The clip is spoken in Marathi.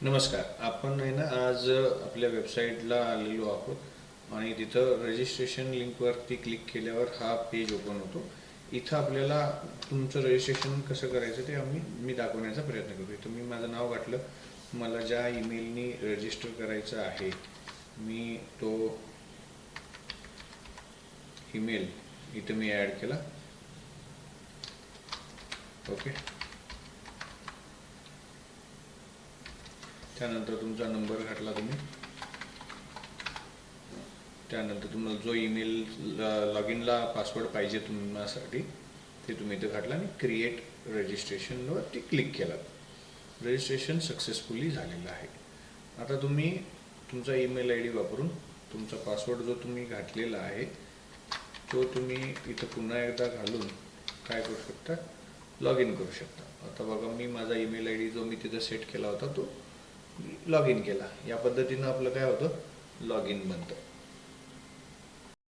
नमस्कार. आपण आहे ना आज आपल्या वेबसाईटला आलेलो आहोत आणि तिथं रजिस्ट्रेशन लिंकवरती क्लिक केल्यावर हा पेज ओपन होतो. इथं आपल्याला तुमचं रजिस्ट्रेशन कसं करायचं ते मी दाखवण्याचा प्रयत्न करतो. इथं मी माझं नाव घातलं. मला ज्या ईमेलनी रजिस्टर करायचं आहे मी तो ईमेल इथं मी ॲड केला. ओके. त्यानंतर तुमचा नंबर घातला तुम्ही. त्यानंतर तुम्हाला जो ईमेल लॉग इनला पासवर्ड पाहिजे तुम्हासाठी ते तुम्ही इथं घातला आणि क्रिएट रजिस्ट्रेशनवरती क्लिक केला. रजिस्ट्रेशन सक्सेसफुली झालेलं आहे. आता तुम्ही तुमचा ईमेल आय डी वापरून तुमचा पासवर्ड जो तुम्ही घातलेला आहे तो तुम्ही इथं पुन्हा एकदा घालून काय करू शकता, लॉग इन करू शकता. आता बघा मी माझा ईमेल आय डी जो मी तिथं सेट केला होता तो लॉग इन केला. या पद्धतीनं आपलं काय होतं, लॉग इन बनतं.